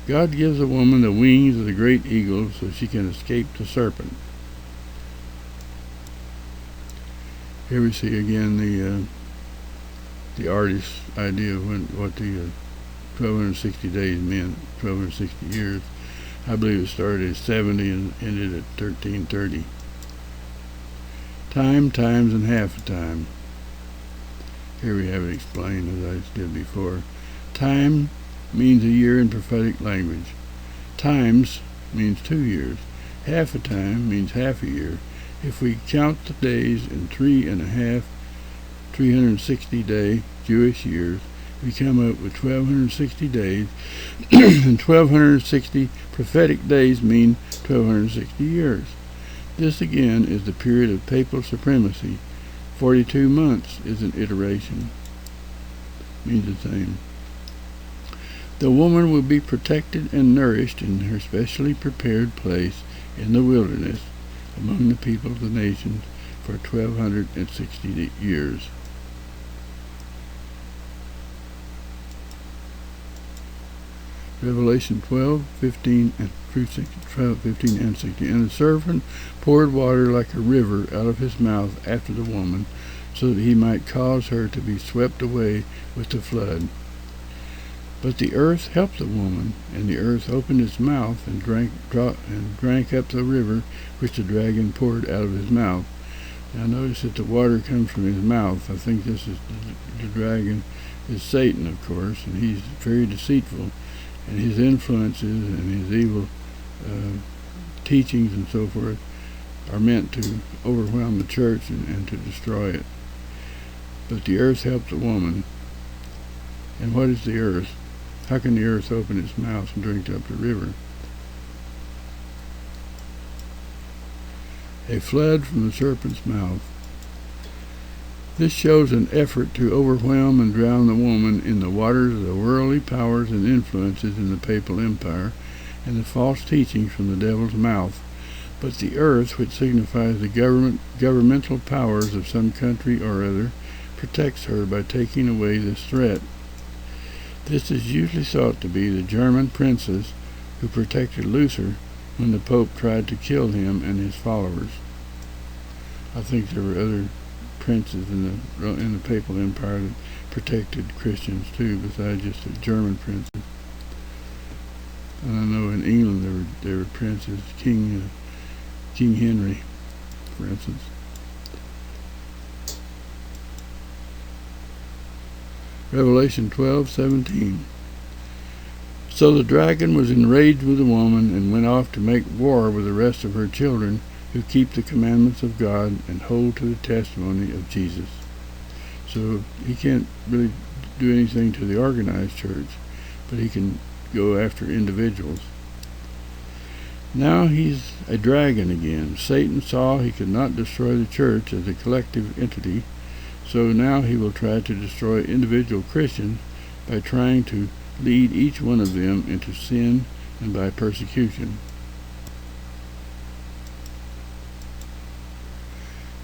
God gives a woman the wings of the great eagle so she can escape the serpent. Here we see again the artist's idea of what the 1260 days meant, 1260 years. I believe it started at 70 and ended at 1330. Time, times, and half a time. Here we have it explained as I did before. Time means a year in prophetic language. Times means 2 years. Half a time means half a year. If we count the days in 360-day Jewish years, we come up with 1260 days, and 1260 prophetic days mean 1260 years. This again is the period of papal supremacy. 42 months is an iteration. Means the same. The woman will be protected and nourished in her specially prepared place in the wilderness among the people of the nations for 1260 years. Revelation 12:15 and 15 and 16. And the serpent poured water like a river out of his mouth after the woman, so that he might cause her to be swept away with the flood. But the earth helped the woman, and the earth opened its mouth and drank up the river which the dragon poured out of his mouth. Now notice that the water comes from his mouth. I think this is the dragon is Satan, of course, and he's very deceitful. And his influences and his evil teachings and so forth are meant to overwhelm the church and to destroy it. But the earth helped the woman. And what is the earth? How can the earth open its mouth and drink up the river? A flood from the serpent's mouth. This shows an effort to overwhelm and drown the woman in the waters of the worldly powers and influences in the papal empire and the false teachings from the devil's mouth. But the earth, which signifies the governmental powers of some country or other, protects her by taking away this threat. This is usually thought to be the German princes who protected Luther when the Pope tried to kill him and his followers. I think there were other princes in the papal empire that protected Christians too, besides just the German princes. And I know in England there were princes, King Henry, for instance. Revelation 12:17. So the dragon was enraged with the woman and went off to make war with the rest of her children who keep the commandments of God and hold to the testimony of Jesus. So he can't really do anything to the organized church, but he can go after individuals. Now he's a dragon again. Satan saw he could not destroy the church as a collective entity, so now he will try to destroy individual Christians by trying to lead each one of them into sin and by persecution.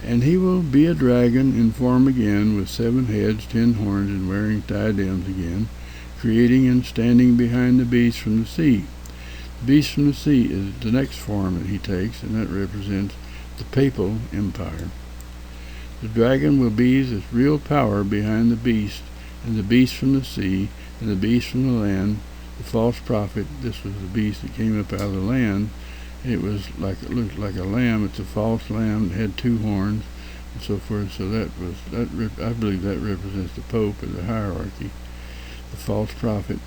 And he will be a dragon in form again, with 7 heads, 10 horns, and wearing diadems again, creating and standing behind the beast from the sea. The beast from the sea is the next form that he takes, and that represents the papal empire. The dragon will be the real power behind the beast, and the beast from the sea, and the beast from the land, the false prophet. This was the beast that came up out of the land. It looked like a lamb. It's a false lamb. It had 2 horns, and so forth. So I believe that represents the Pope or the hierarchy. The false prophet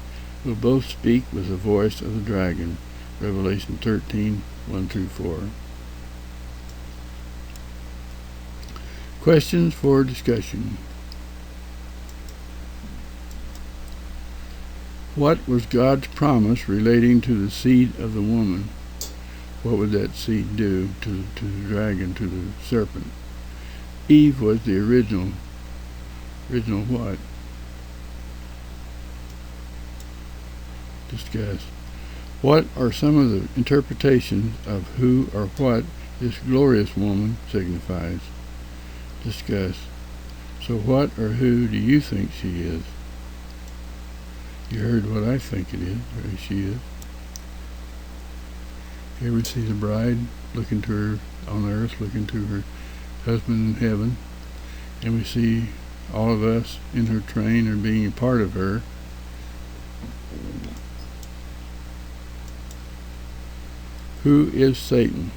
will both speak with the voice of the dragon. Revelation 13:1-4. Questions for discussion. What was God's promise relating to the seed of the woman? What would that seed do to the dragon, to the serpent? Eve was the original what? Discuss. What are some of the interpretations of who or what this glorious woman signifies? Discuss. So what or who do you think she is? You heard what I think it is, or she is. Here we see the bride looking to her on earth, looking to her husband in heaven, and we see all of us in her train or being a part of her. Who is Satan?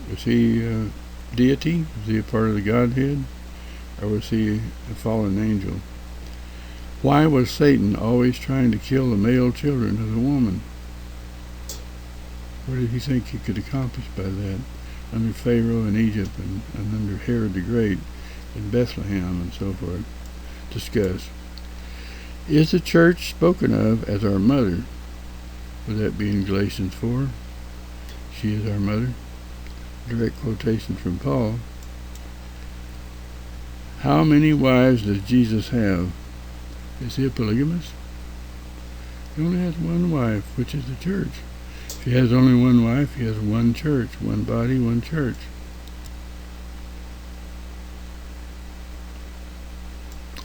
Was he a deity? Was he a part of the Godhead? Or was he a fallen angel? Why was Satan always trying to kill the male children of the woman? What did he think he could accomplish by that? Under Pharaoh in Egypt and under Herod the Great in Bethlehem and so forth. Discuss. Is the church spoken of as our mother? Would that be in Galatians 4? She is our mother. Direct quotation from Paul. How many wives does Jesus have? Is he a polygamist? He only has one wife, which is the church. If he has only one wife, he has one church, one body, one church.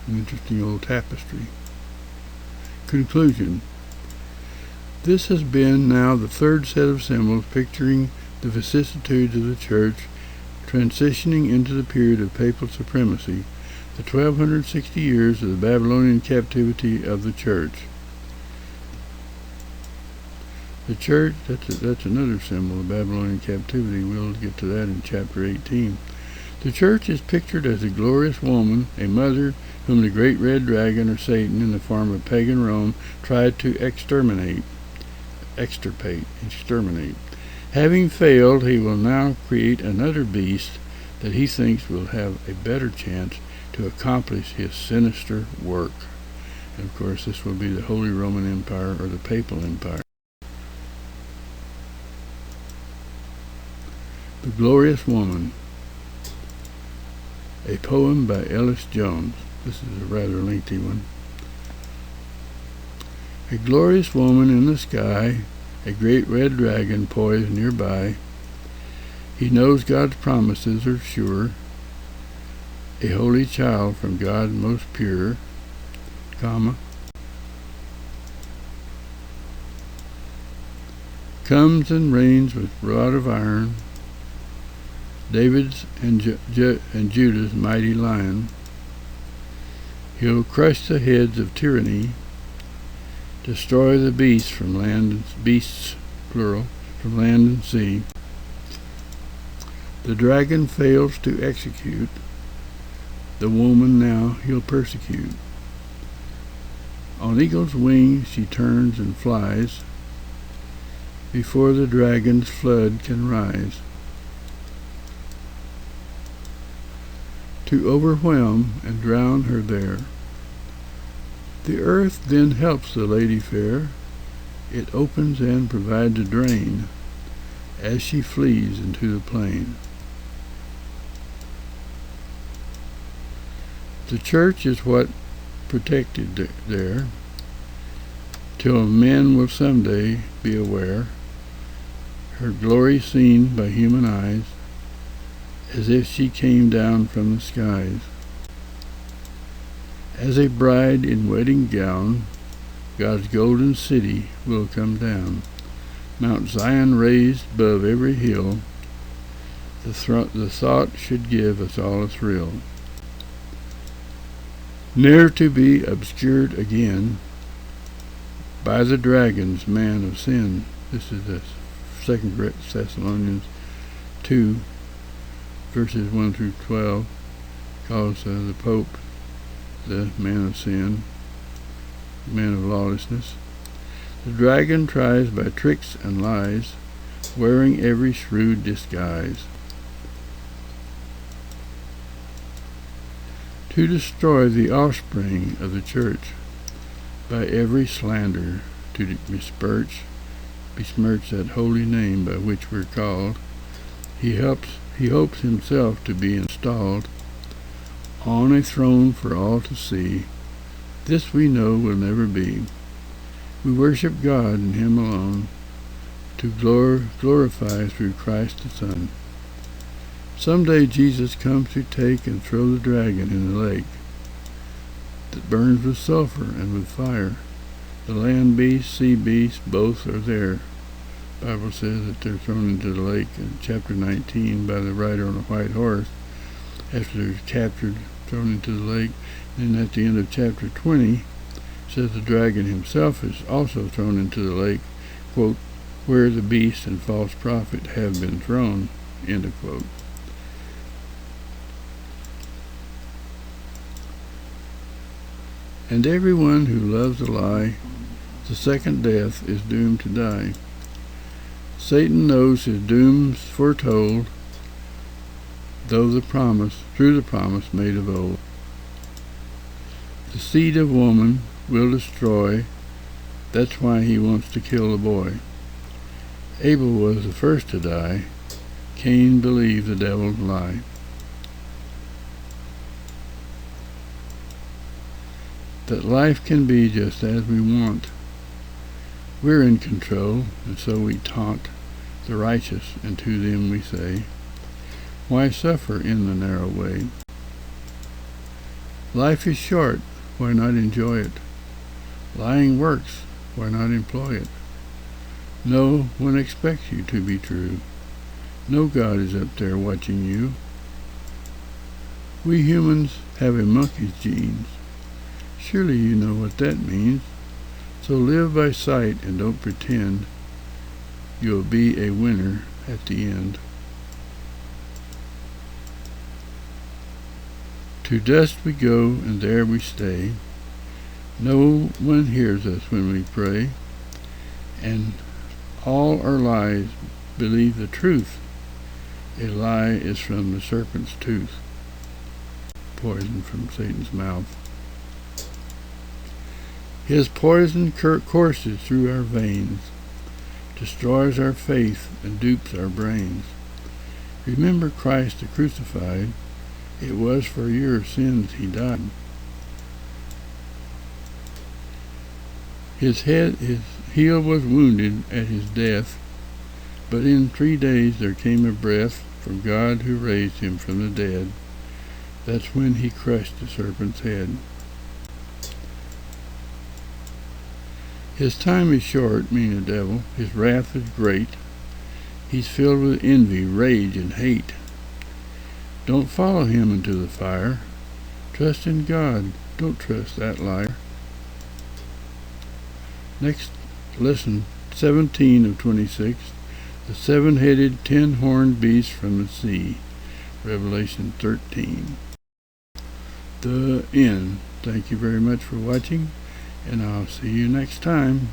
An interesting old tapestry. Conclusion. This has been now the third set of symbols picturing the vicissitudes of the church transitioning into the period of papal supremacy, the 1260 years of the Babylonian captivity of the church. The church, that's another symbol of Babylonian captivity. We'll get to that in chapter 18. The church is pictured as a glorious woman, a mother whom the great red dragon, or Satan, in the form of pagan Rome, tried to exterminate. Having failed, he will now create another beast that he thinks will have a better chance to accomplish his sinister work. And of course, this will be the Holy Roman Empire, or the Papal Empire. The Glorious Woman, a poem by Ellis Jones. This is a rather lengthy one. A glorious woman in the sky, a great red dragon poised nearby. He knows God's promises are sure, a holy child from God most pure, comma, comes and reigns with rod of iron, David's and Judah's mighty lion. He'll crush the heads of tyranny, destroy the beasts from land, beasts plural, from land and sea. The dragon fails to execute, the woman now he'll persecute. On eagle's wings she turns and flies, before the dragon's flood can rise. To overwhelm and drown her there. The earth then helps the lady fair. It opens and provides a drain as she flees into the plain. The church is what protected there, till men will someday be aware, her glory seen by human eyes, as if she came down from the skies. As a bride in wedding gown, God's golden city will come down, Mount Zion raised above every hill. The thought should give us all a thrill, ne'er to be obscured again by the dragon's man of sin. This is the 2 Thessalonians 2, verses 1 through 12, calls the Pope the man of sin, man of lawlessness. The dragon tries by tricks and lies, wearing every shrewd disguise, to destroy the offspring of the church. by every slander, to besmirch that holy name by which we're called. He hopes himself to be installed on a throne for all to see. This we know will never be. We worship God and Him alone, to glorify through Christ the Son. Someday Jesus comes to take and throw the dragon in the lake that burns with sulfur and with fire. The land beasts, sea beasts, both are there. The Bible says that they're thrown into the lake in chapter 19 by the rider on a white horse after they're captured, thrown into the lake. And at the end of chapter 20, it says the dragon himself is also thrown into the lake, quote, where the beast and false prophet have been thrown, end of quote. And everyone who loves a lie, the second death, is doomed to die. Satan knows his doom's foretold, through the promise made of old. The seed of woman will destroy, that's why he wants to kill the boy. Abel was the first to die. Cain believed the devil's lie. That life can be just as we want. We're in control, and so we taunt the righteous, and to them we say, why suffer in the narrow way? Life is short, why not enjoy it? Lying works, why not employ it? No one expects you to be true. No God is up there watching you. We humans have a monkey's genes. Surely you know what that means. So live by sight and don't pretend. You'll be a winner at the end. To dust we go and there we stay. No one hears us when we pray. And all our lies believe the truth. A lie is from the serpent's tooth. Poison from Satan's mouth. His poison courses through our veins, destroys our faith and dupes our brains. Remember Christ the crucified. It was for your sins he died. His heel was wounded at his death, but in 3 days there came a breath from God who raised him from the dead. That's when he crushed the serpent's head. His time is short, meaning the devil. His wrath is great. He's filled with envy, rage, and hate. Don't follow him into the fire. Trust in God. Don't trust that liar. Next, lesson 17 of 26. The seven-headed, 10-horned beast from the sea. Revelation 13. The end. Thank you very much for watching, and I'll see you next time.